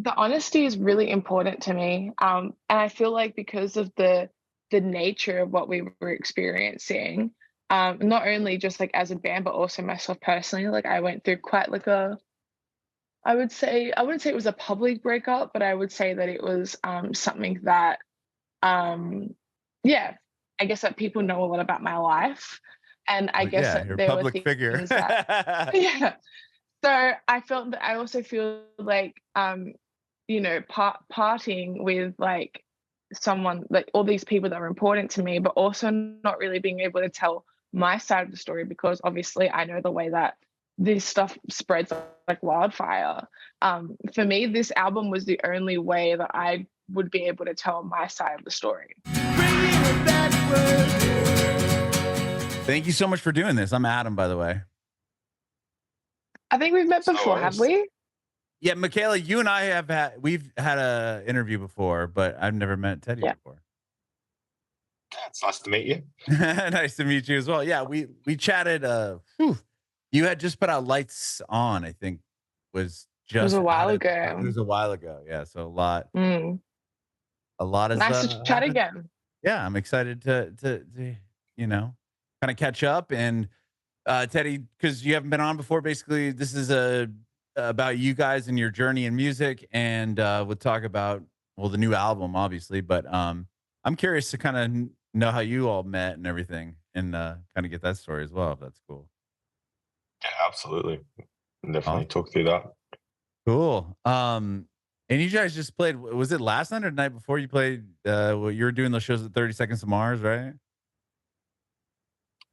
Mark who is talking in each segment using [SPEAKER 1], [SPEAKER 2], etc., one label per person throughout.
[SPEAKER 1] the honesty is really important to me. And I feel like because of the nature of what we were experiencing, not only just like as a band, but also myself personally, like I went through quite like a I wouldn't say it was a public breakup, but I would say that it was something that um yeah, I guess that people know a lot about my life. And I
[SPEAKER 2] Well,
[SPEAKER 1] guess
[SPEAKER 2] yeah,
[SPEAKER 1] that
[SPEAKER 2] you're a
[SPEAKER 1] there were
[SPEAKER 2] public figure.
[SPEAKER 1] things that yeah. So I felt that I also feel like parting with like someone like all these people that were important to me, but also not really being able to tell my side of the story because obviously I know the way that this stuff spreads like wildfire. For me, this album was the only way that I would be able to tell my side of the story.
[SPEAKER 2] Thank you so much for doing this. I'm Adam, by the way.
[SPEAKER 1] I think we've met
[SPEAKER 3] So
[SPEAKER 1] before, have
[SPEAKER 3] honest.
[SPEAKER 1] we?
[SPEAKER 2] Yeah, Michaela, you and I we've had a interview before, but I've never met Teddie
[SPEAKER 1] Yeah.
[SPEAKER 2] before.
[SPEAKER 3] Yeah, it's nice to meet you.
[SPEAKER 2] Nice to meet you as well. Yeah, we chatted. You had just put out Lights On, I think, was
[SPEAKER 1] It was
[SPEAKER 2] just
[SPEAKER 1] a while
[SPEAKER 2] out of. It
[SPEAKER 1] ago.
[SPEAKER 2] was a while ago. Yeah, so
[SPEAKER 1] Mm.
[SPEAKER 2] a lot has
[SPEAKER 1] Nice to chat
[SPEAKER 2] happened.
[SPEAKER 1] again.
[SPEAKER 2] Yeah, I'm excited to you know kind of catch up and Teddy, because you haven't been on before. Basically, this is a about you guys and your journey in music, and we'll talk about the new album, obviously. But I'm curious to kind of know how you all met and everything, and kind of get that story as well, if that's cool.
[SPEAKER 3] Yeah, absolutely. Definitely
[SPEAKER 2] Awesome,
[SPEAKER 3] talk through that.
[SPEAKER 2] cool. And you guys just played. Was it last night or the night before you played? You were doing those shows at 30 Seconds to Mars, right?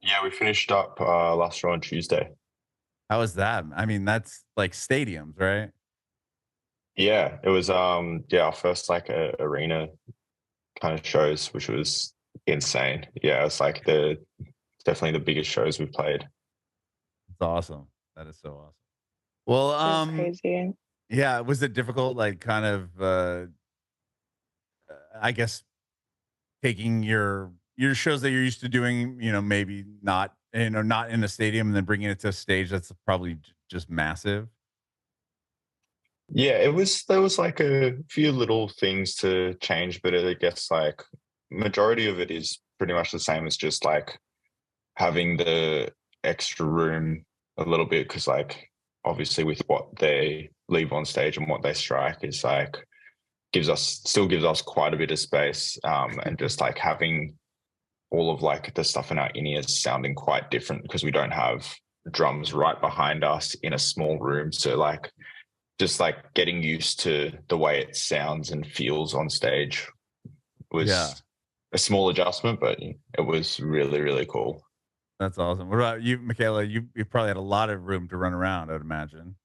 [SPEAKER 3] Yeah, we finished up last show on Tuesday.
[SPEAKER 2] How was that? I mean, that's like stadiums, right?
[SPEAKER 3] Yeah, it was our first like arena kind of shows, which was insane. Yeah, it's like the definitely the biggest shows we've played.
[SPEAKER 2] It's awesome. That is so awesome. Well,
[SPEAKER 1] It was crazy.
[SPEAKER 2] yeah, was it difficult, like, kind of, I guess, taking your shows that you're used to doing, maybe not, not in a stadium and then bringing it to a stage that's probably just massive?
[SPEAKER 3] Yeah, it was there was like a few little things to change, but I guess like majority of it is pretty much the same as just like having the extra room a little bit because like obviously with what they leave on stage and what they strike is like gives us quite a bit of space and just like having all of like the stuff in our in-ears sounding quite different because we don't have drums right behind us in a small room, so like just like getting used to the way it sounds and feels on stage
[SPEAKER 2] Yeah,
[SPEAKER 3] was a small adjustment, but it was really, really cool.
[SPEAKER 2] that's awesome. What about you, Michaela? You probably had a lot of room to run around, I'd imagine.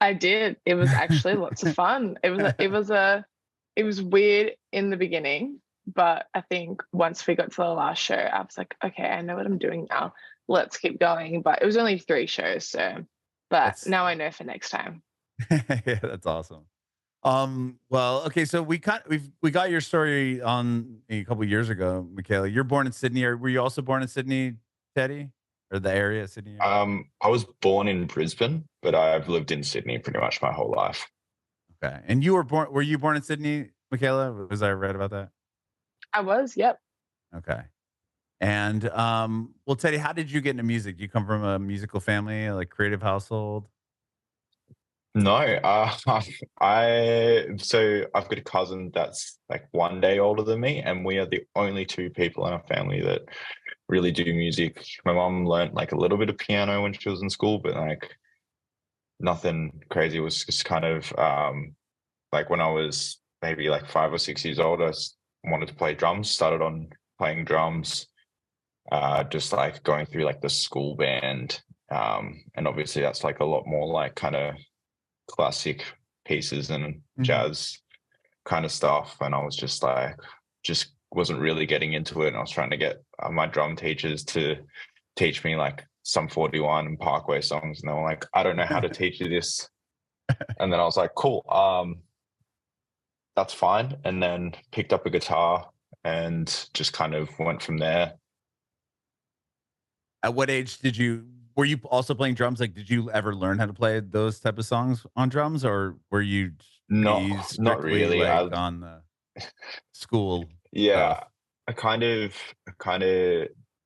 [SPEAKER 1] I did. It was actually lots of fun. It was weird in the beginning, but I think once we got to the last show, I was like, okay, I know what I'm doing now. Let's keep going. But it was only 3 shows, so but
[SPEAKER 2] That's
[SPEAKER 1] now I know for next time.
[SPEAKER 2] yeah, that's awesome. Well, okay, so we got your story on a couple years ago, Michaela. You're born in Sydney. Or were you also born in Sydney, Teddy? Or the area, Sydney area?
[SPEAKER 3] I was born in Brisbane, but I've lived in Sydney pretty much my whole life.
[SPEAKER 2] Okay. And were you born in Sydney, Michaela? Was I right about that?
[SPEAKER 1] I was, yep.
[SPEAKER 2] Okay. And well, Teddy, how did you get into music? You come from a musical family, like creative household?
[SPEAKER 3] No, I so I've got a cousin that's like 1 day older than me, and we are the only two people in our family that really do music. My mom learned like a little bit of piano when she was in school, but like nothing crazy. It was just kind of like when I was maybe like 5 or 6 years old, wanted to play drums. Started on playing drums, just like going through like the school band, and obviously that's like a lot more like kind of classic pieces and
[SPEAKER 2] Mhm.
[SPEAKER 3] jazz kind of stuff. And I was just like, just wasn't really getting into it. And I was trying to get my drum teachers to teach me like some 41 and Parkway songs. And they were like, I don't know how to teach you this. And then I was like, cool, that's fine. And then picked up a guitar and just kind of went from there.
[SPEAKER 2] At what age were you also playing drums? Like, did you ever learn how to play those type of songs on drums, or were you Are
[SPEAKER 3] Not
[SPEAKER 2] you
[SPEAKER 3] not
[SPEAKER 2] strictly
[SPEAKER 3] really.
[SPEAKER 2] like on the school
[SPEAKER 3] Yeah,
[SPEAKER 2] stuff?
[SPEAKER 3] I kind of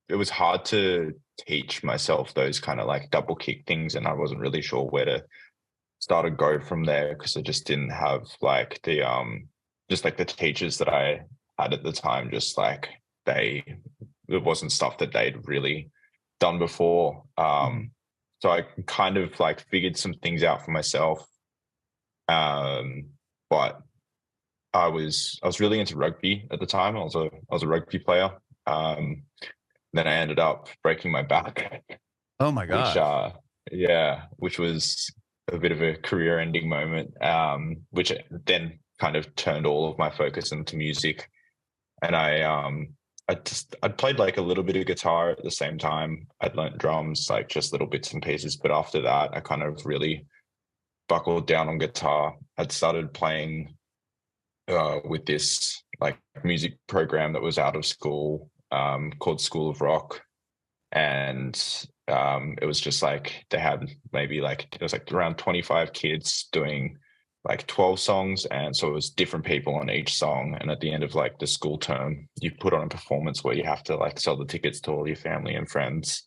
[SPEAKER 3] it was hard to teach myself those kind of like double kick things, and I wasn't really sure where to start or go from there because I just didn't have like the just like the teachers that I had at the time, just like they it wasn't stuff that they'd really done before.
[SPEAKER 2] Mhm.
[SPEAKER 3] So I kind of like figured some things out for myself. Um, but I was really into rugby at the time. I was a rugby player. Um, then I ended up breaking my back,
[SPEAKER 2] Oh my
[SPEAKER 3] which
[SPEAKER 2] gosh.
[SPEAKER 3] yeah, which was a bit of a career-ending moment. Which then kind of turned all of my focus into music, and I'd played like a little bit of guitar at the same time. I'd learnt drums, like just little bits and pieces. But after that, I kind of really buckled down on guitar. I'd started playing with this like music program that was out of school called School of Rock, and it was just like they had maybe like it was like around 25 kids doing like 12 songs, and so it was different people on each song, and at the end of like the school term you put on a performance where you have to like sell the tickets to all your family and friends,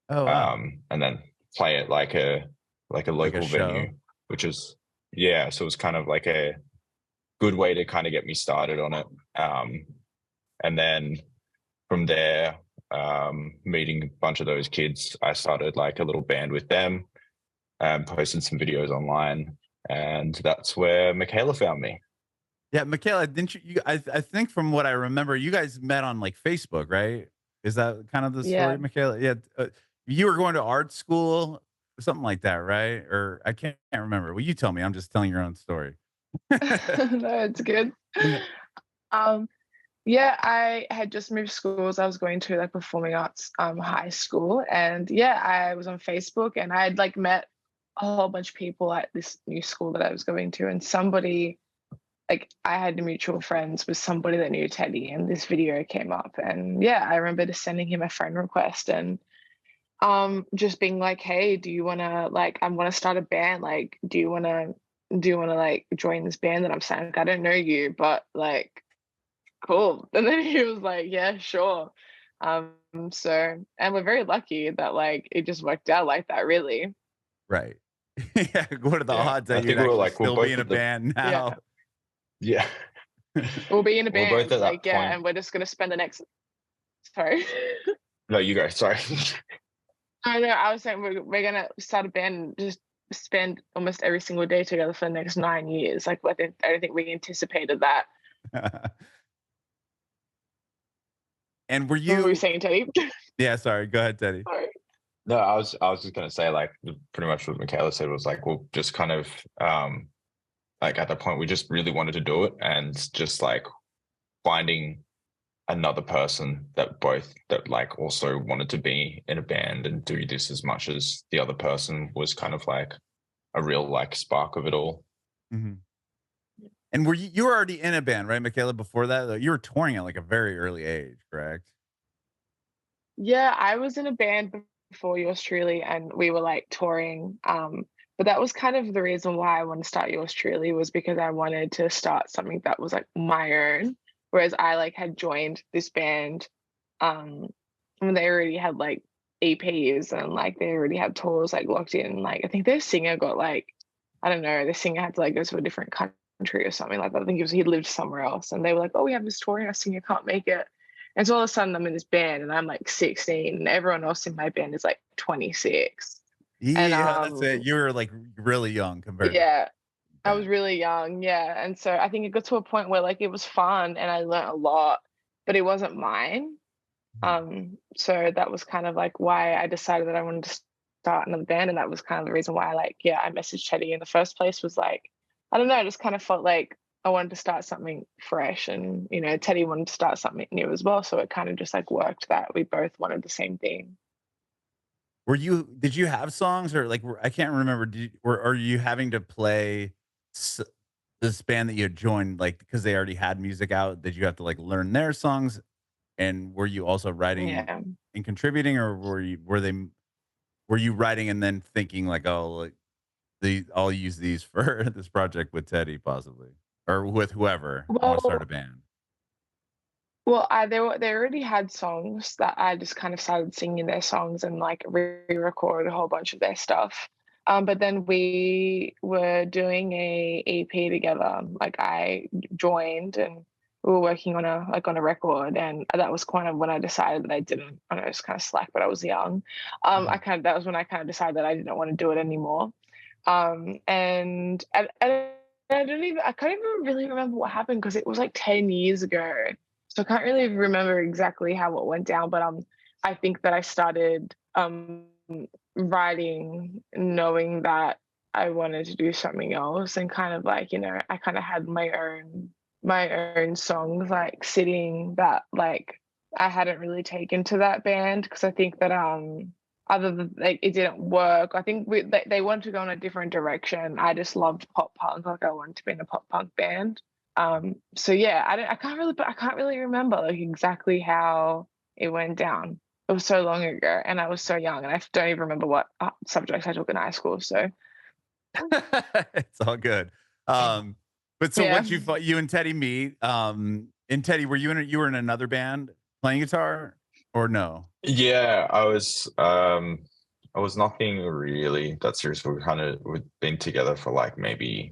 [SPEAKER 2] Oh wow.
[SPEAKER 3] and then play it like a
[SPEAKER 2] Like a
[SPEAKER 3] local venue,
[SPEAKER 2] show.
[SPEAKER 3] which is yeah, so it was kind of like a good way to kind of get me started on it. And then from there, meeting a bunch of those kids, I started like a little band with them and posted some videos online. And that's where Mikaila found me.
[SPEAKER 2] Yeah, Michaela, didn't I think from what I remember, you guys met on like Facebook, right? Is that kind of the
[SPEAKER 1] Yeah.
[SPEAKER 2] story, Michaela? Yeah. You were going to art school, something like that, right? Or I can't remember. Well, you tell me. I'm just telling your own story.
[SPEAKER 1] No, it's good. Um, yeah, I had just moved schools. I was going to like performing arts high school, and yeah, I was on Facebook, and I had like met a whole bunch of people at this new school that I was going to, and somebody like I had mutual friends with somebody that knew Teddie, and this video came up, and yeah, I remember just sending him a friend request and just being like, hey, do you want to like I want to start a band, like do you want to like join this band that I'm saying, like, I don't know you, but like cool. And then he was like, yeah, sure. um so, and we're very lucky that like it just worked out like that, really.
[SPEAKER 2] Right. Yeah. What are the
[SPEAKER 3] Yeah.
[SPEAKER 2] odds
[SPEAKER 3] I
[SPEAKER 2] that you'd
[SPEAKER 3] think we were
[SPEAKER 2] actually
[SPEAKER 3] like, we're
[SPEAKER 2] still be
[SPEAKER 3] both
[SPEAKER 2] in a
[SPEAKER 3] at the,
[SPEAKER 2] band
[SPEAKER 1] Yeah,
[SPEAKER 2] now?
[SPEAKER 3] yeah,
[SPEAKER 1] we'll be in a
[SPEAKER 3] we're both
[SPEAKER 1] band,
[SPEAKER 3] at that
[SPEAKER 1] like, yeah,
[SPEAKER 3] point.
[SPEAKER 1] and we're just gonna spend the next, sorry.
[SPEAKER 3] No, you go. Sorry.
[SPEAKER 1] I know, I was saying we're gonna start a band and just spend almost every single day together for the next 9 years. Like, I don't think we anticipated that.
[SPEAKER 2] And were
[SPEAKER 1] What were you
[SPEAKER 2] you?
[SPEAKER 1] saying, Teddy?
[SPEAKER 2] Yeah. Sorry. Go ahead, Teddy.
[SPEAKER 1] Sorry.
[SPEAKER 3] No, I was just gonna say like pretty much what Mikaila said was like we'll just kind of like at that point we just really wanted to do it, and just like finding another person that like also wanted to be in a band and do this as much as the other person was kind of like a real like spark of it all.
[SPEAKER 2] Mhm. And you were already in a band, right, Michaela? Before that, you were touring at like a very early age, correct?
[SPEAKER 1] Yeah, I was in a band before yours truly, and we were like touring. But that was kind of the reason why I wanted to start yours truly, was because I wanted to start something that was like my own. Whereas I like had joined this band, um, when they already had like EPs and like they already had tours like locked in. Like I think their singer got like, I don't know, the singer had to like go to a different country or something like that. I think he lived somewhere else, and they were like, "Oh, we have this touring, our singer can't make it." And so all of a sudden I'm in this band and I'm like 16 and everyone else in my band is like 26. And
[SPEAKER 2] Yeah, that's it. You were like really young compared to
[SPEAKER 1] yeah, I was
[SPEAKER 2] band.
[SPEAKER 1] really young, yeah. And so I think it got to a point where like it was fun and I learned a lot, but it wasn't mine.
[SPEAKER 2] Mhm.
[SPEAKER 1] So that was kind of like why I decided that I wanted to start another band, and that was kind of the reason why like yeah, I messaged Teddy in the first place, was like, I don't know, I just kind of felt like I wanted to start something fresh, and Teddy wanted to start something new as well, so it kind of just like worked that we both wanted the same thing.
[SPEAKER 2] Did you have songs or like I can't remember. Are you having to play s- this band that you had joined like because they already had music out? Did you have to like learn their songs? And were you also writing
[SPEAKER 1] Yeah.
[SPEAKER 2] and contributing, or were you writing and then thinking like, oh, like, I'll use these for this project with Teddie possibly, or with whoever. I want to start a
[SPEAKER 1] Well,
[SPEAKER 2] band.
[SPEAKER 1] they already had songs that I just kind of started singing their songs and like re-record a whole bunch of their stuff. But then we were doing a EP together. Like I joined and we were working on a record, and that was kind of when I decided that I didn't. I know it's kind of slack, but I was young.
[SPEAKER 2] Mhm.
[SPEAKER 1] That was when I kind of decided that I didn't want to do it anymore. And I can't even really remember what happened because it was like 10 years ago. So I can't really remember exactly how it went down, but I think that I started writing knowing that I wanted to do something else, and kind of like, I kind of had my own songs like sitting that like I hadn't really taken to that band, because I think that other than like it didn't work. I think they wanted to go in a different direction. I just loved pop punk. Like I wanted to be in a pop punk band. So yeah, I can't really remember like exactly how it went down. It was so long ago, and I was so young, and I don't even remember what subjects I took in high school. So
[SPEAKER 2] It's all good. Um, but so
[SPEAKER 1] yeah,
[SPEAKER 2] once you and Teddie meet, and Teddie, you were in another band playing guitar or no?
[SPEAKER 3] Yeah, I was nothing really that serious. We've been together for like maybe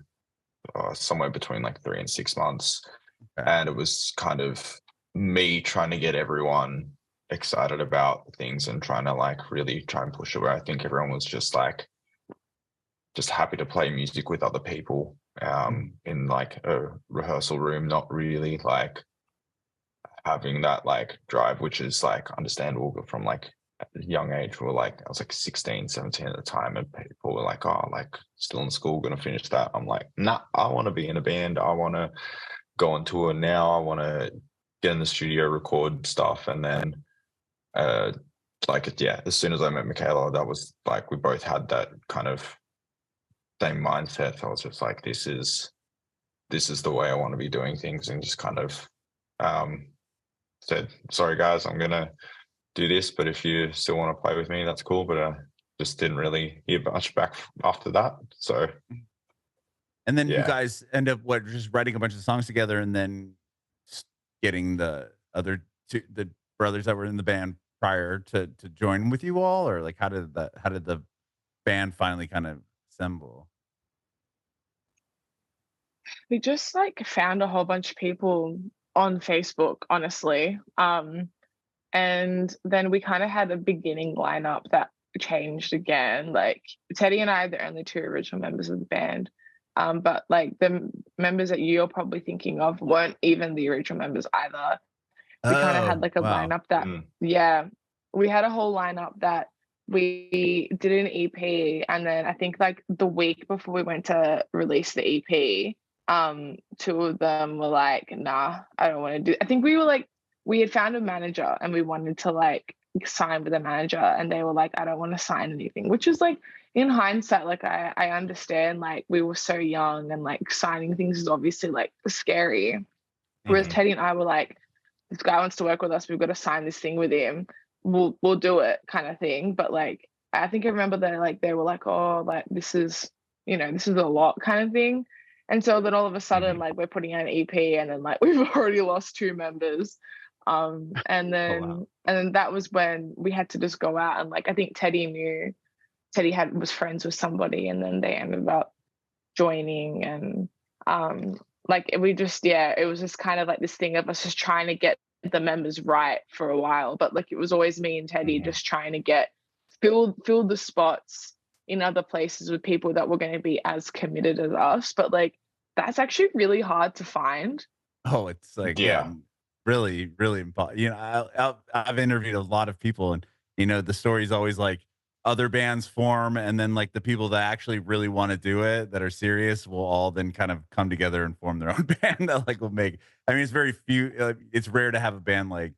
[SPEAKER 3] somewhere between like 3 and 6 months,
[SPEAKER 2] Okay.
[SPEAKER 3] and it was kind of me trying to get everyone excited about things and trying to like really try and push it. Where I think everyone was just like just happy to play music with other people
[SPEAKER 2] Mhm.
[SPEAKER 3] in like a rehearsal room, not really like having that like drive, which is like understandable. But from like a young age, I was like 16, 17 at the time, and people were like, oh, like still in school, gonna finish that. I'm like, nah, I want to be in a band. I want to go on tour now. I want to get in the studio, record stuff. And then like yeah, as soon as I met Mikaila, that was like we both had that kind of same mindset. I was just like, this is the way I want to be doing things, and just kind of um said, sorry guys, I'm gonna do this, but if you still want to play with me, that's cool. But just didn't really hear much back after that. So
[SPEAKER 2] And then you
[SPEAKER 3] yeah.
[SPEAKER 2] guys end up just writing a bunch of songs together, and then getting the other the brothers that were in the band prior to join with you all, or like how did the band finally kind of assemble?
[SPEAKER 1] we just like found a whole bunch of people on Facebook, honestly. And then we kind of had a beginning lineup that changed again. Like Teddie and I are the only two original members of the band. But like the members that you're probably thinking of weren't even the original members either. We kind of had
[SPEAKER 2] Oh,
[SPEAKER 1] like a
[SPEAKER 2] wow.
[SPEAKER 1] lineup that,
[SPEAKER 3] Mm.
[SPEAKER 1] yeah, we had a whole lineup that we did an EP, and then I think like the week before we went to release the EP, two of them were like, nah, I don't want to do. I think we had found a manager and we wanted to like sign with a manager, and they were like, I don't want to sign anything, which is like in hindsight, like I understand, like we were so young and like signing things is obviously like scary. Whereas
[SPEAKER 3] Hmm.
[SPEAKER 1] Teddy and I were like, this guy wants to work with us. We've got to sign this thing with him. We'll do it, kind of thing. But like, I think I remember that like they were like, oh, like this is a lot, kind of thing. And so then all of a sudden,
[SPEAKER 3] Hmm.
[SPEAKER 1] like we're putting out an EP, and then like we've already lost two members. And
[SPEAKER 2] Oh, wow.
[SPEAKER 1] then that was when we had to just go out, and like I think Teddy had was friends with somebody, and then they ended up joining. And like we just, yeah, it was just kind of like this thing of us just trying to get the members right for a while, but like it was always me and Teddy
[SPEAKER 3] Hmm.
[SPEAKER 1] just trying to get fill the spots in other places with people that were going to be as committed as us. But like that's actually really hard to find.
[SPEAKER 2] Oh, it's like, yeah,
[SPEAKER 3] Yeah.
[SPEAKER 2] really, really important. You know, I've interviewed a lot of people, and the story's always like other bands form, and then like the people that actually really want to do it, that are serious, will all then kind of come together and form their own band that like will make. I mean, it's very few. It's rare to have a band like,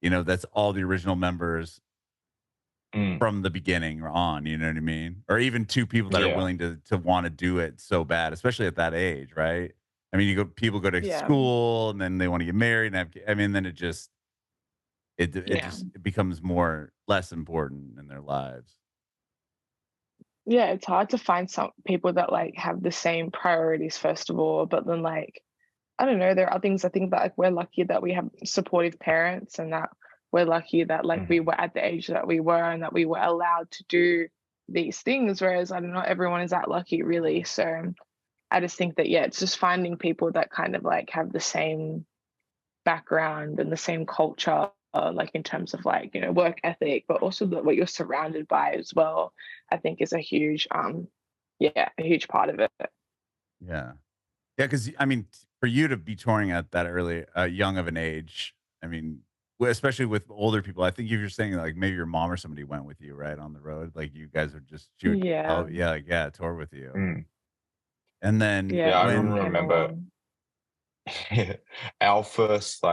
[SPEAKER 2] that's all the original members
[SPEAKER 3] Mm.
[SPEAKER 2] from the beginning or on. You know what I mean? Or even two people that are
[SPEAKER 3] Yeah.
[SPEAKER 2] willing to want to do it so bad, especially at that age, right? I mean, people go to
[SPEAKER 1] Yeah.
[SPEAKER 2] school and then they want to get married and I mean, then it
[SPEAKER 1] Yeah.
[SPEAKER 2] just it becomes more less important in their lives.
[SPEAKER 1] yeah, it's hard to find some people that like have the same priorities first of all, but then like I don't know, there are things I think that like we're lucky that we have supportive parents and that we're lucky that like we
[SPEAKER 3] Mhm.
[SPEAKER 1] were at the age that we were and that we were allowed to do these things, whereas I don't know, everyone is that lucky really. So I just think that yeah, it's just finding people that kind of like have the same background and the same culture, like in terms of like, you know, work ethic, but also what you're surrounded by as well, I think is a huge yeah, a huge part of it.
[SPEAKER 2] Yeah. Yeah, because I mean, for you to be touring at that early, young of an age, I mean, especially with older people, I think if you're saying like maybe your mom or somebody went with you, right, on the road, like you guys would just she would
[SPEAKER 1] Yeah.
[SPEAKER 2] oh yeah, like, yeah, tour with you,
[SPEAKER 3] Mm.
[SPEAKER 2] and then
[SPEAKER 1] Yeah,
[SPEAKER 3] Yeah, I
[SPEAKER 1] my mom came
[SPEAKER 3] remember
[SPEAKER 1] along.
[SPEAKER 3] our first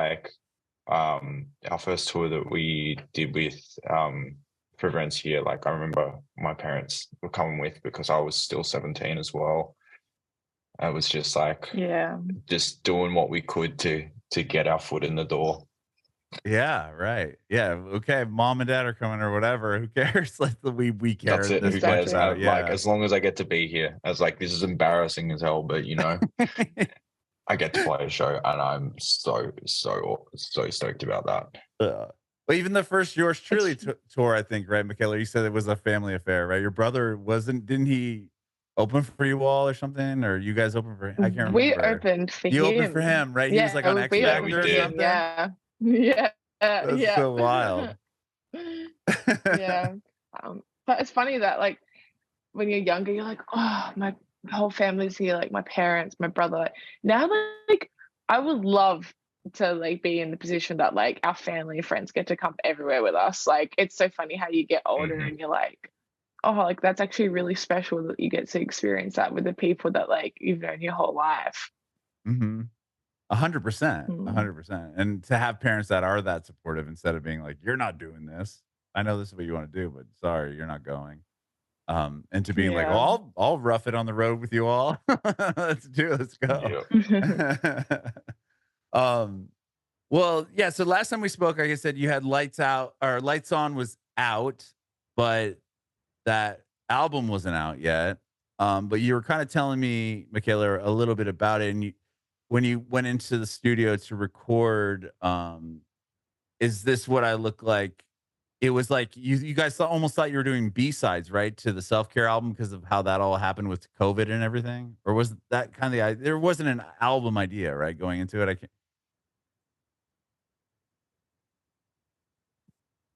[SPEAKER 3] our first tour that we did with friends here. Like I remember my parents were coming with because I was still 17 as well. I was just like
[SPEAKER 1] Yeah.
[SPEAKER 3] just doing what we could to get our foot in the door.
[SPEAKER 2] yeah, right, yeah, okay, mom and dad are coming or whatever, who cares? Like we
[SPEAKER 3] That's
[SPEAKER 2] care
[SPEAKER 3] it.
[SPEAKER 2] this
[SPEAKER 3] Who
[SPEAKER 2] much
[SPEAKER 3] cares?
[SPEAKER 1] Exactly.
[SPEAKER 2] about
[SPEAKER 3] Like
[SPEAKER 2] yeah.
[SPEAKER 3] as long as I get to be here, I was like, this is embarrassing as hell, but you know, I get to play a show, and I'm so stoked about that.
[SPEAKER 2] Well, even the first yours truly
[SPEAKER 1] It's
[SPEAKER 2] tour, I think, right, Michaela? You said it was a family affair, right? Your brother didn't he open for you all or something? Or you guys open for I can't
[SPEAKER 1] we
[SPEAKER 2] remember.
[SPEAKER 1] opened for
[SPEAKER 2] You opened for
[SPEAKER 1] him.
[SPEAKER 2] him, right? He was like on
[SPEAKER 1] Yeah,
[SPEAKER 2] X
[SPEAKER 1] we
[SPEAKER 3] Yeah, we
[SPEAKER 2] Factor
[SPEAKER 1] opened
[SPEAKER 2] or
[SPEAKER 1] for
[SPEAKER 3] did.
[SPEAKER 1] him.
[SPEAKER 2] something?
[SPEAKER 1] Yeah. Yeah.
[SPEAKER 2] That's
[SPEAKER 1] Yeah.
[SPEAKER 2] so wild.
[SPEAKER 1] Yeah. But it's funny that like when you're younger, you're like, oh, my whole family's here, like my parents, my brother. Now, like, I would love to like be in the position that like our family and friends get to come everywhere with us. Like, it's so funny how you get older
[SPEAKER 3] Hmm.
[SPEAKER 1] and you're like, oh, like that's actually really special that you get to experience that with the people that like you've known your whole life.
[SPEAKER 2] hmm 100%.
[SPEAKER 1] Mm.
[SPEAKER 2] 100%. And to have parents that are that supportive instead of being like, you're not doing this. I know this is what you want to do, but sorry, you're not going. And to being like, well,
[SPEAKER 1] Yeah.
[SPEAKER 2] I'll rough it on the road with you all. Let's go.
[SPEAKER 3] Yeah.
[SPEAKER 2] um, well, yeah. So last time we spoke, like I said, you had Lights Out or Lights On was out, but that album wasn't out yet. But you were kind of telling me, Michaela, a little bit about it. And when you went into the studio to record, is this what I look like? It was like you guys almost thought you were doing B-sides, right, to the self-care album because of how that all happened with COVID and everything? Or was that kind of there wasn't an album idea, right, going into it? I can't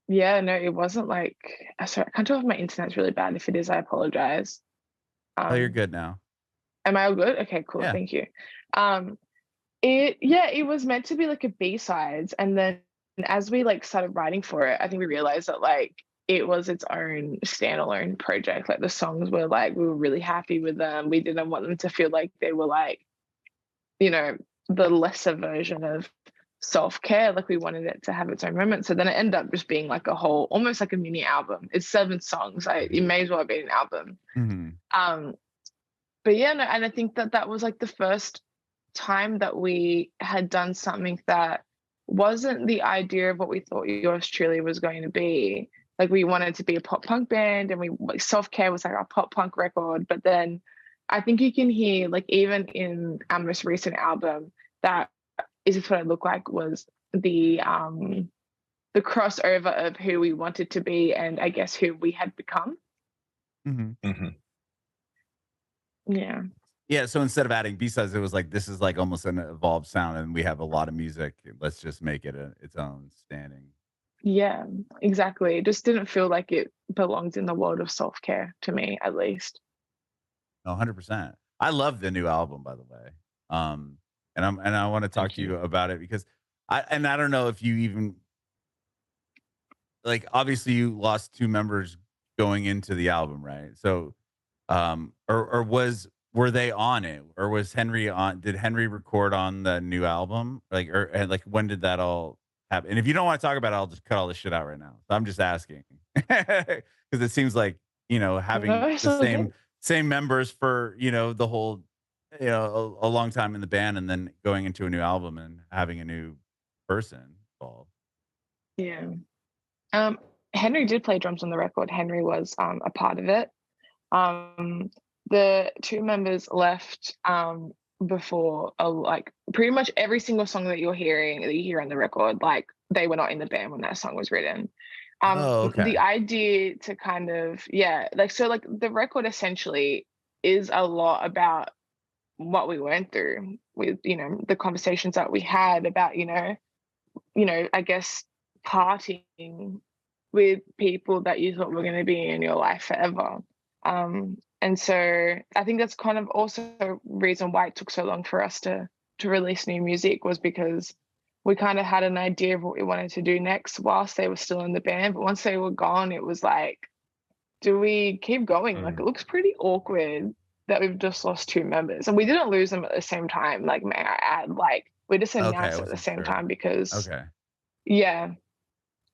[SPEAKER 1] Yeah, no, it wasn't like sorry, I can't tell if my internet's really bad. If it is, I apologize.
[SPEAKER 2] Oh, you're
[SPEAKER 1] Um,
[SPEAKER 2] good now.
[SPEAKER 1] am I all good? Okay, cool.
[SPEAKER 2] Yeah.
[SPEAKER 1] Thank you. Um, it was meant to be like a B-sides, and then as we like started writing for it, I think we realized that like it was its own standalone project. Like the songs were like we were really happy with them. We didn't want them to feel like they were like, you know, the lesser version of self-care. Like we wanted it to have its own moment. So then it ended up just being like a whole, almost like a mini album. It's 7 songs. It may as well be an album.
[SPEAKER 2] Mhm.
[SPEAKER 1] Um, but yeah, no, and I think that that was like the first time that we had done something that wasn't the idea of what we thought yours truly was going to be. Like we wanted to be a pop punk band, and we like self care was like our pop punk record. But then I think you can hear like even in our most recent album that is this what I look like was the crossover of who we wanted to be and I guess who we had become.
[SPEAKER 2] Mhm.
[SPEAKER 3] Hmm.
[SPEAKER 1] Yeah.
[SPEAKER 2] Yeah, so instead of adding B-sides, it was like, this is like almost an evolved sound, and we have a lot of music. Let's just make it its own standing.
[SPEAKER 1] Yeah, exactly. It just didn't feel like it belonged in the world of self-care to me, at least.
[SPEAKER 2] No, 100%. I love the new album, by the way. And I want to talk
[SPEAKER 3] Thank
[SPEAKER 2] to
[SPEAKER 3] you.
[SPEAKER 2] you about it because I don't know if you even like obviously you lost 2 members going into the album, right? So or were they on it? Or was Henry on did Henry record on the new album? Like or and like when did that all happen? And if you don't want to talk about it, I'll just cut all this shit out right now. So I'm just asking. Because it seems like,
[SPEAKER 1] No,
[SPEAKER 2] having
[SPEAKER 1] it's
[SPEAKER 2] the
[SPEAKER 1] all
[SPEAKER 2] same
[SPEAKER 1] good.
[SPEAKER 2] same members for, the whole a long time in the band and then going into a new album and having a new person involved.
[SPEAKER 1] Yeah. Um, Henry did play drums on the record. Henry was a part of it. The two members left before like pretty much every single song that you hear on the record, like they were not in the band when that song was written.
[SPEAKER 2] Oh, okay.
[SPEAKER 1] The idea to kind of, yeah, like, so like the record essentially is a lot about what we went through with, you know, the conversations that we had about, I guess partying with people that you thought were going to be in your life forever. And so I think that's kind of also a reason why it took so long for us to release new music, was because we kind of had an idea of what we wanted to do next whilst they were still in the band. But once they were gone, it was like, do we keep going? Like, it looks pretty awkward that we've just lost two members. And we didn't lose them at the same time. Like, may I add, like, we just announced at the same time because, yeah,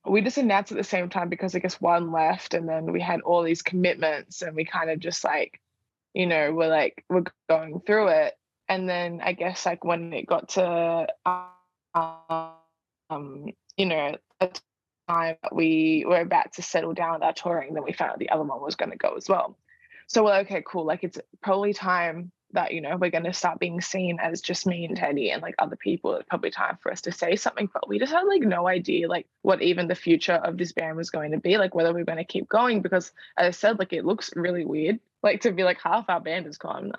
[SPEAKER 1] we just announced at the same time because I guess one left, and then we had all these commitments, and we kind of just like, we're going through it. And then I guess like when it got to, a time that we were about to settle down with our touring, then we found out the other one was going to go as well. So we're like, okay, cool. Like, it's probably time that, we're going to start being seen as just me and Teddie and like other people. It's probably time for us to say something. But we just had like no idea like what even the future of this band was going to be, like whether we we're going to keep going, because as I said, like, it looks really weird, like to be like half our band is gone.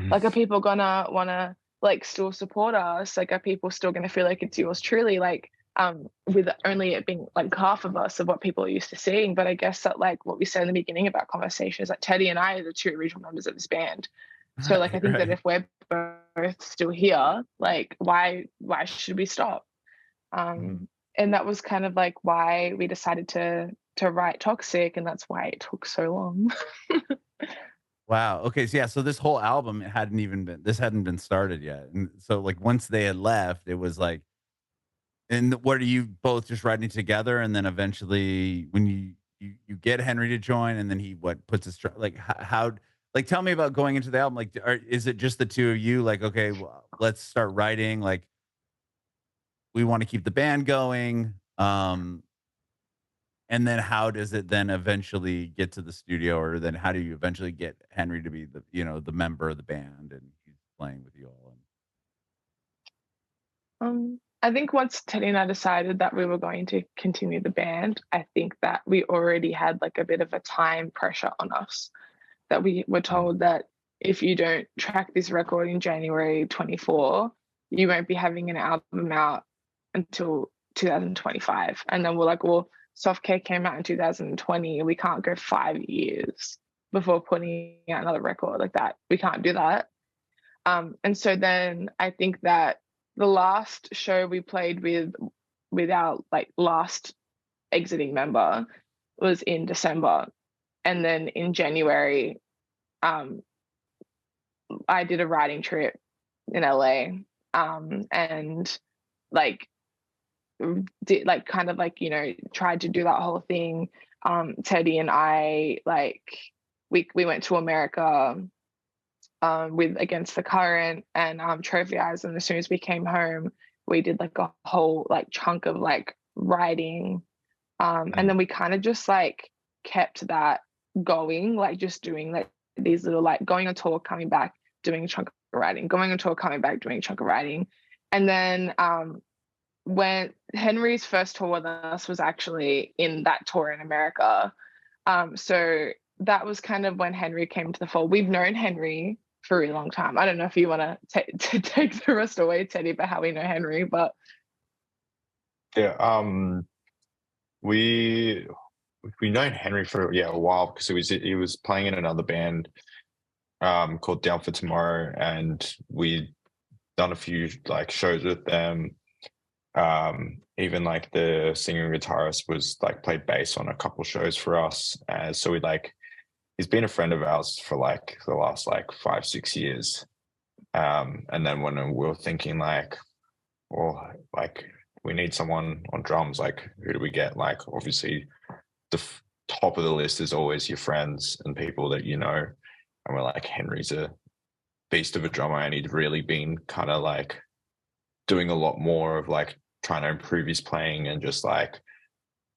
[SPEAKER 1] Like, are people gonna wanna like still support us? Like, are people still gonna feel like it's yours truly? Like, with only it being like half of us of what people are used to seeing. But I guess that like what we said in the beginning about conversations, like Teddie and I are the two original members of this band. So like, I think that if we're both still here, like why should we stop? And that was kind of like why we decided to write Toxic, and that's why it took so long.
[SPEAKER 2] Wow. Okay. So yeah. So this whole album hadn't been started yet, and so like once they had left, it was like, and what are you both just writing together, and then eventually when you get Henry to join, and then he puts his like how like tell me about going into the album, like is it just the two of you, like, okay, well, let's start writing, like we want to keep the band going, and then how does it then eventually get to the studio, or then how do you eventually get Henry to be the member of the band and he's playing with you all?
[SPEAKER 1] I think once Teddie and I decided that we were going to continue the band, I think that we already had like a bit of a time pressure on us, that we were told that if you don't track this record in January 24, you won't be having an album out until 2025. And then we're like, well, Soft Cake came out in 2020, and we can't go 5 years before putting out another record like that. We can't do that. And so then I think that the last show we played with our like last exiting member was in December. And then in January, I did a writing trip in LA, and like did like kind of like, tried to do that whole thing. Teddie and I, like, we went to America with Against the Current and Trophy Eyes, and as soon as we came home, we did like a whole like chunk of like writing, and then we kind of just like kept that going, like just doing like these little like going on tour, coming back, doing a chunk of writing, going on tour, coming back, doing a chunk of writing. And then when Henry's first tour with us was actually in that tour in America, so that was kind of when Henry came to the fold. We've known Henry for a really long time. I don't know if you want to take the rest away, Teddie, about how we know Henry, but
[SPEAKER 3] yeah, we've known Henry for a while, because he was playing in another band called Down for Tomorrow, and we'd done a few like shows with them. Even like the singer and guitarist was like played bass on a couple shows for us, so he's been a friend of ours for like the last like 5-6 years. And then when we were thinking like, well, like we need someone on drums, like who do we get? Like obviously the top of the list is always your friends and people that you know, and we're like, Henry's a beast of a drummer, and he'd really been kind of like doing a lot more of like trying to improve his playing and just like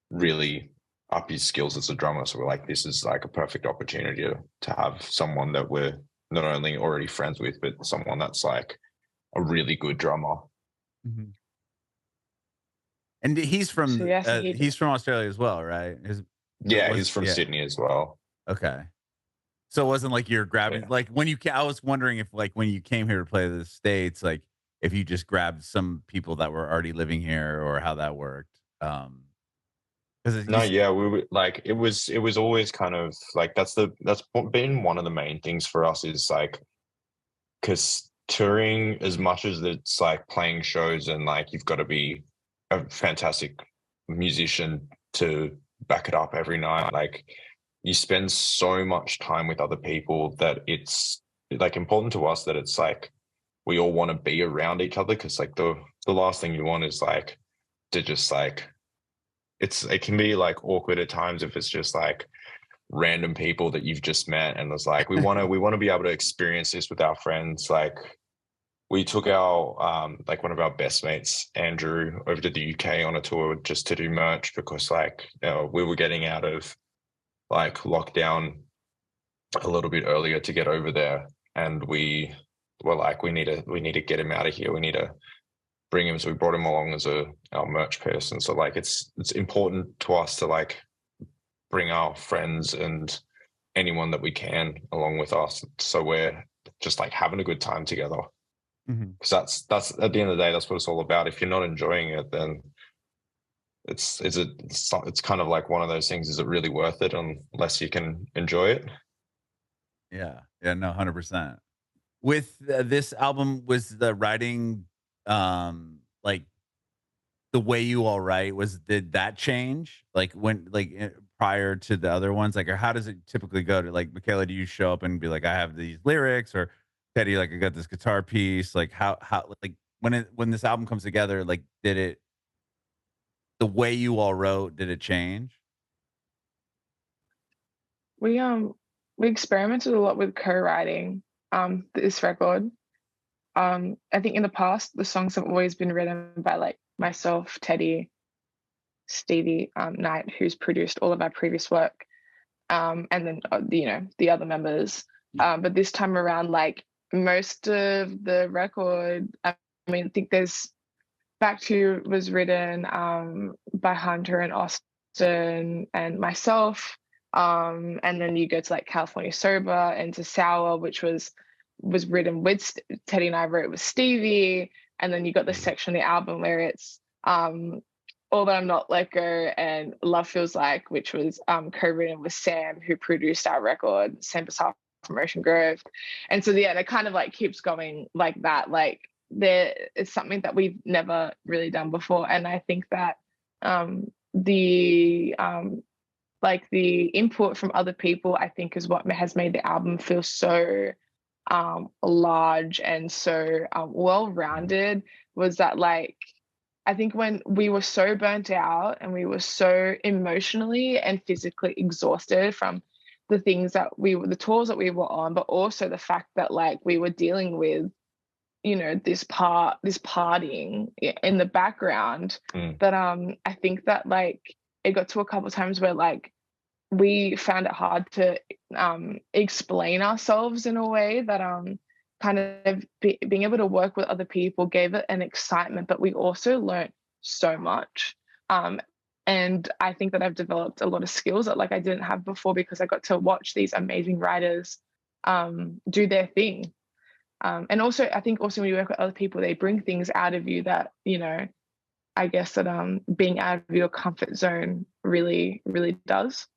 [SPEAKER 3] really up his skills as a drummer. So we're like, this is like a perfect opportunity to have someone that we're not only already friends with, but someone that's like a really good drummer.
[SPEAKER 2] Mm-hmm. And he's from
[SPEAKER 1] So yes,
[SPEAKER 2] he's from Australia as well, right?
[SPEAKER 3] He's from Sydney as well.
[SPEAKER 2] Okay. So it wasn't like you're grabbing
[SPEAKER 3] Yeah.
[SPEAKER 2] like when I was wondering if like when you came here to play the States, like if you just grabbed some people that were already living here or how that worked. Because
[SPEAKER 3] No, yeah, we were like it was always kind of like that's been one of the main things for us is like because touring as much as it's like playing shows and like you've got to be a fantastic musician to back it up every night. Like you spend so much time with other people that it's like important to us that it's like we all want to be around each other because like the last thing you want is like to just like it can be like awkward at times if it's just like random people that you've just met and it's like we want to be able to experience this with our friends. Like we took our like one of our best mates, Andrew, over to the UK on a tour just to do merch because like we were getting out of like lockdown a little bit earlier to get over there, and we were like we need to get him out of here. We need to bring him, so we brought him along as our merch person. So like it's important to us to like bring our friends and anyone that we can along with us, so we're just like having a good time together. Because that's at the end of the day, that's what it's all about. If you're not enjoying it, then it's kind of like one of those things. Is it really worth it unless you can enjoy it?
[SPEAKER 2] Yeah, no, 100%. With this album, was the writing like the way you all write? Did that change like when prior to the other ones? Like, or how does it typically go? To like Mikaila, do you show up and be like, I have these lyrics, or Teddie, like I got this guitar piece? Like how like when this album comes together, like the way you all wrote, did it change?
[SPEAKER 1] we experimented a lot with co-writing this record. I think in the past the songs have always been written by like myself, Teddie, Stevie Knight, who's produced all of our previous work, and then the other members. But this time around, like most of the record, I mean, I think there's Back to You was written by Hunter and Austin and myself. And then you go to like California Sober and to Sour, which was written with Teddie and I wrote with Stevie. And then you got the section of the album where it's All That I'm Not Let Go and Love Feels Like, which was co-written with Sam, who produced our record, Sam Bassar from Ocean Grove. And so yeah, it kind of like keeps going like that. Like there is something that we've never really done before. And I think that the input from other people, I think, is what has made the album feel so large and so well-rounded. Was that like I think when we were so burnt out and we were so emotionally and physically exhausted from the things that the tours that we were on, but also the fact that like we were dealing with this partying in the background, that I think that like it got to a couple of times where like we found it hard to explain ourselves in a way that kind of being able to work with other people gave it an excitement, but we also learned so much. And I think that I've developed a lot of skills that like I didn't have before because I got to watch these amazing writers do their thing. And also, I think also when you work with other people, they bring things out of you that, I guess that being out of your comfort zone really, really does.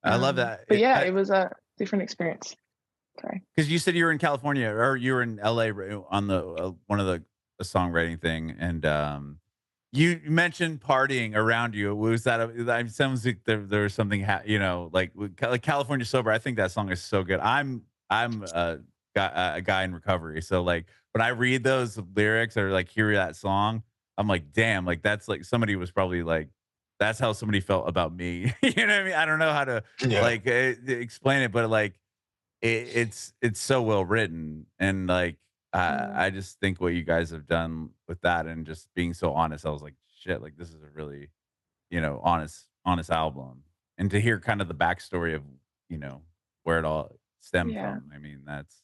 [SPEAKER 2] I love that.
[SPEAKER 1] But yeah, it was a different experience. Sorry.
[SPEAKER 2] Because you said you were in California or you were in LA on the one of the songwriting thing, and you mentioned partying around you. Was that? It sounds like there was something, like California Sober. I think that song is so good. I'm a guy in recovery, so like when I read those lyrics or like hear that song, I'm like, damn, like that's like somebody was probably like, that's how somebody felt about me. You know what I mean? I don't know how to like explain it, but like it's so well written, and like I just think what you guys have done with that and just being so honest, I was like, shit, like this is a really honest album, and to hear kind of the backstory of where it all stemmed
[SPEAKER 1] Yeah.
[SPEAKER 2] from. I mean, that's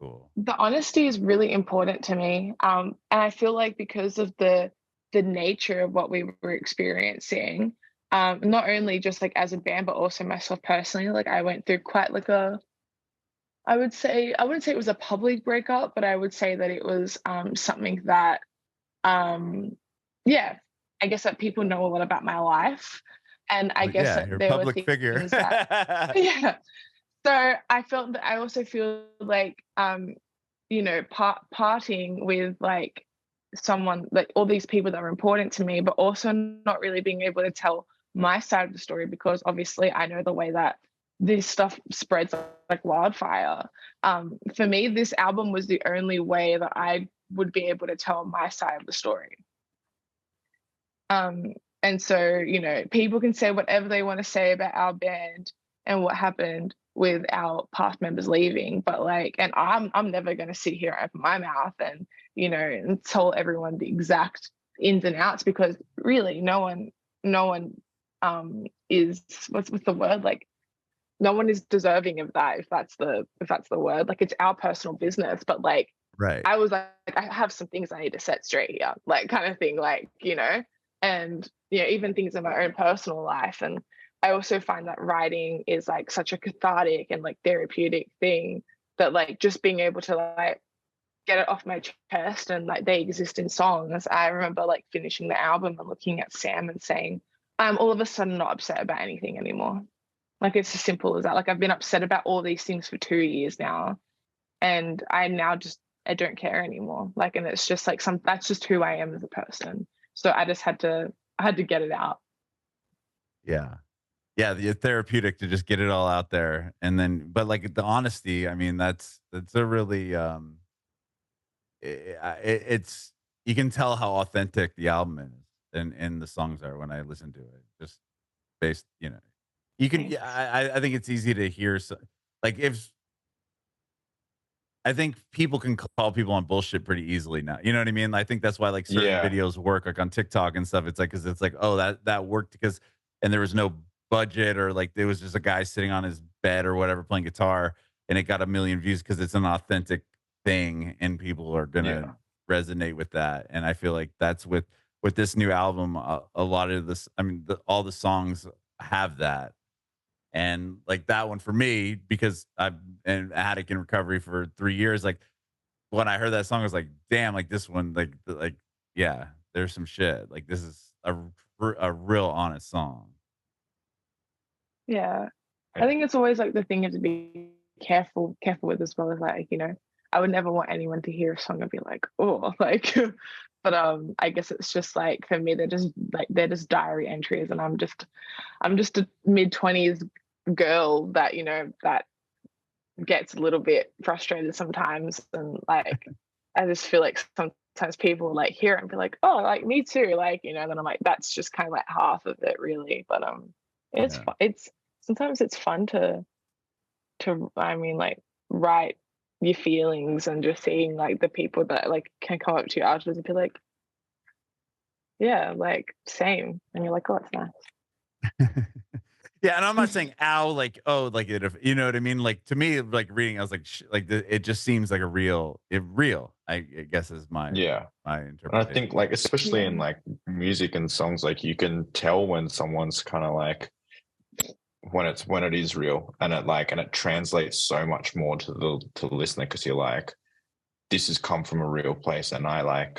[SPEAKER 2] cool.
[SPEAKER 1] The honesty is really important to me. And I feel like because of the nature of what we were experiencing, not only just like as a band, but also myself personally, like I went through quite like I wouldn't say it was a public breakup, but I would say that it was something that yeah, I guess that people know a lot about my life. And I
[SPEAKER 2] Well,
[SPEAKER 1] guess
[SPEAKER 2] yeah,
[SPEAKER 1] that
[SPEAKER 2] you're a
[SPEAKER 1] there were
[SPEAKER 2] public figure.
[SPEAKER 1] things that yeah. So I felt that I also feel like parting with like someone, like all these people that were important to me, but also not really being able to tell my side of the story, because obviously I know the way that this stuff spreads like wildfire. For me, this album was the only way that I would be able to tell my side of the story. And so, people can say whatever they want to say about our band and what happened with our past members leaving, but like, and I'm never going to sit here and open my mouth and and tell everyone the exact ins and outs, because really no one is what's the word, like no one is deserving of that, if that's the word. Like, it's our personal business, but like
[SPEAKER 2] Right.
[SPEAKER 1] I was like, I have some things I need to set straight here, like kind of thing, like and even things in my own personal life. And I also find that writing is like such a cathartic and like therapeutic thing, that like just being able to like get it off my chest, and like they exist in songs. I remember like finishing the album and looking at Sam and saying, I'm all of a sudden not upset about anything anymore. Like, it's as simple as that. Like, I've been upset about all these things for 2 years now, and I don't care anymore. Like, and it's just like that's just who I am as a person. So I just had to get it out.
[SPEAKER 2] Yeah. Yeah, the therapeutic to just get it all out there. And then, but like the honesty, I mean, that's a really it's, you can tell how authentic the album is, and the songs are when I listen to it. Just based, you can. Yeah,
[SPEAKER 1] Thanks.
[SPEAKER 2] I think it's easy to hear. Like, if I think people can call people on bullshit pretty easily now. You know what I mean? I think that's why like certain
[SPEAKER 3] Yeah.
[SPEAKER 2] videos work, like on TikTok and stuff. It's like, because it's like, oh, that worked because, and there was no budget, or like there was just a guy sitting on his bed or whatever playing guitar, and it got 1 million views because it's an authentic thing, and people are gonna resonate with that. And I feel like that's with this new album, a lot of this. I mean, all the songs have that. And like that one for me, because I've been addict in recovery for 3 years, like when I heard that song, I was like, damn, like this one, like, yeah, there's some shit. Like, this is a real honest song.
[SPEAKER 1] Yeah. I think it's always like the thing you have to be careful with, as well as like, I would never want anyone to hear a song and be like, oh, like, but I guess it's just like, for me, they're just diary entries, and I'm just a mid-20s girl that that gets a little bit frustrated sometimes, and like I just feel like sometimes people like hear it and be like, oh, like me too, like then I'm like, that's just kind of like half of it, really. But it's sometimes it's fun to I mean, like, write your feelings, and just seeing like the people that like can come up to you afterwards and be like, yeah, like same, and you're like, oh, that's nice.
[SPEAKER 2] Yeah, and I'm not saying ow, like, oh, like it, you know what I mean? Like, to me, like reading, I was like, it just seems like real. I guess is my my interpretation.
[SPEAKER 3] And I think like, especially in like music and songs, like you can tell when someone's kind of like, when it is real, and it translates so much more to the listener, because you're like, this has come from a real place, and I've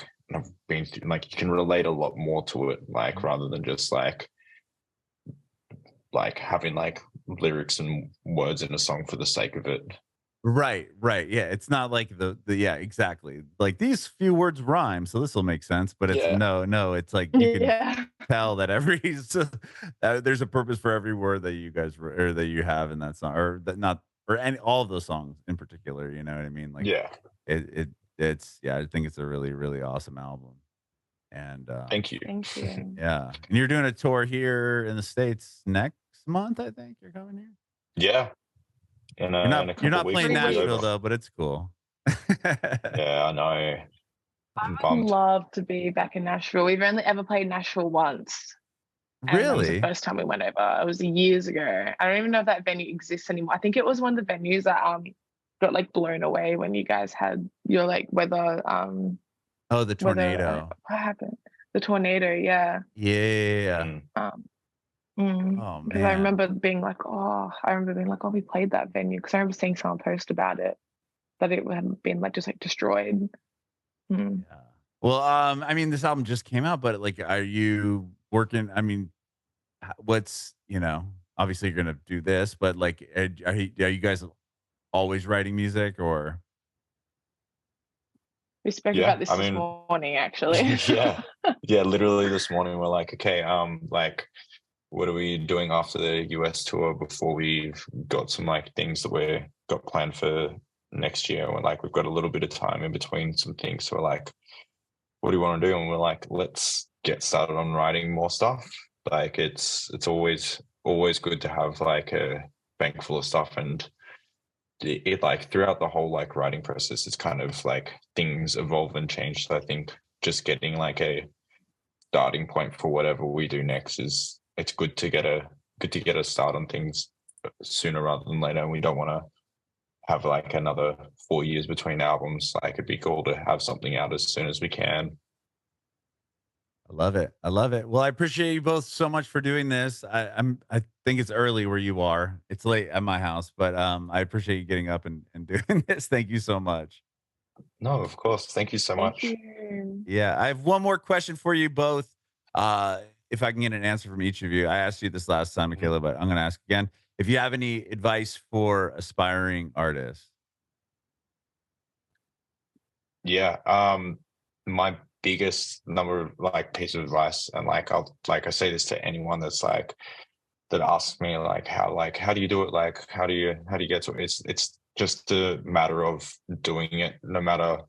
[SPEAKER 3] been through, like, you can relate a lot more to it, like, rather than just like having like lyrics and words in a song for the sake of it.
[SPEAKER 2] Right. Yeah, it's not like the yeah, exactly. Like, these few words rhyme, so this will make sense. But it's no, it's like you can tell that there's a purpose for every word that you guys or that you have in that song, or that not, or any all of those songs in particular. You know what I mean? Like, it's I think it's a really, really awesome album. And
[SPEAKER 3] thank you.
[SPEAKER 2] Yeah, and you're doing a tour here in the States next month, I think you're coming here.
[SPEAKER 3] Yeah.
[SPEAKER 2] You're not playing Nashville though, but it's cool.
[SPEAKER 3] Yeah, I know. I'm
[SPEAKER 1] I would
[SPEAKER 3] bummed.
[SPEAKER 1] love to be back in Nashville. We've only ever played Nashville once. And that was the
[SPEAKER 2] Really?
[SPEAKER 1] first time we went over. It was years ago. I don't even know if that venue exists anymore. I think it was one of the venues that got like blown away when you guys had your like weather
[SPEAKER 2] Oh, the
[SPEAKER 1] weather
[SPEAKER 2] tornado.
[SPEAKER 1] what happened? The tornado, yeah.
[SPEAKER 2] Yeah.
[SPEAKER 3] Mm.
[SPEAKER 2] Oh
[SPEAKER 1] Because I
[SPEAKER 2] man.
[SPEAKER 1] remember being like, oh, we played that venue. Because I remember seeing someone post about it, that it had been like just like destroyed. Mm.
[SPEAKER 2] Yeah. Well, I mean, this album just came out, but like, are you working? I mean, what's obviously you're gonna do this, but like, are you guys always writing music or?
[SPEAKER 1] We spoke
[SPEAKER 3] Yeah,
[SPEAKER 1] about this
[SPEAKER 3] I
[SPEAKER 1] this
[SPEAKER 3] mean,
[SPEAKER 1] morning, actually.
[SPEAKER 3] yeah, yeah. Literally this morning, we're like, okay, like, what are we doing after the US tour before we've got some like things that we're got planned for next year? We're like, we've got a little bit of time in between some things, so we're like, what do you want to do? And we're like, let's get started on writing more stuff. Like, it's always good to have like a bank full of stuff, and it like throughout the whole like writing process, it's kind of like things evolve and change. So I think just getting like a starting point for whatever we do next is it's good to get a start on things sooner rather than later. And we don't want to have like another 4 years between albums. Like, it'd be cool to have something out as soon as we can.
[SPEAKER 2] I love it. I love it. Well, I appreciate you both so much for doing this. I think it's early where you are. It's late at my house, but I appreciate you getting up and doing this. Thank you so much.
[SPEAKER 3] No, of course. Thank you so
[SPEAKER 1] Thank
[SPEAKER 3] much.
[SPEAKER 1] you.
[SPEAKER 2] Yeah, I have one more question for you both. If I can get an answer from each of you. I asked you this last time, Mikaila, but I'm going to ask again. If you have any advice for aspiring artists.
[SPEAKER 3] Yeah. My biggest number of like piece of advice, and I say this to anyone that's like that asks me how do you do it? Like how do you get to it? It's just a matter of doing it, no matter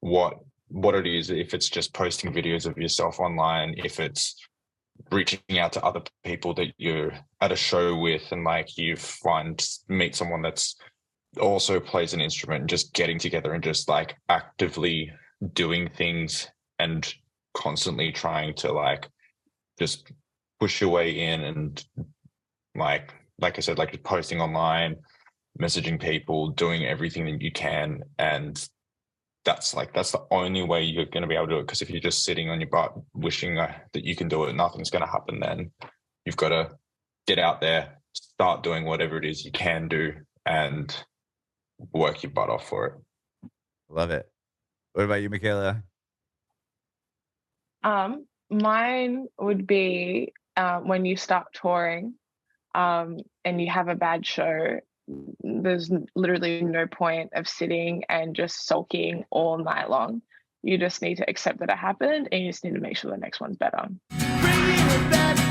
[SPEAKER 3] what it is. If it's just posting videos of yourself online, if it's reaching out to other people that you're at a show with, and like you meet someone that's also plays an instrument, and just getting together and just like actively doing things and constantly trying to like just push your way in, and like I said, like just posting online, messaging people, doing everything that you can. And that's the only way you're going to be able to do it. Because if you're just sitting on your butt wishing that you can do it, nothing's going to happen. Then you've got to get out there, start doing whatever it is you can do, and work your butt off for it.
[SPEAKER 2] Love it. What about you, Mikaila?
[SPEAKER 1] Mine would be when you start touring and you have a bad show, there's literally no point of sitting and just sulking all night long. You just need to accept that it happened, and you just need to make sure the next one's better.
[SPEAKER 4] Bringin it back.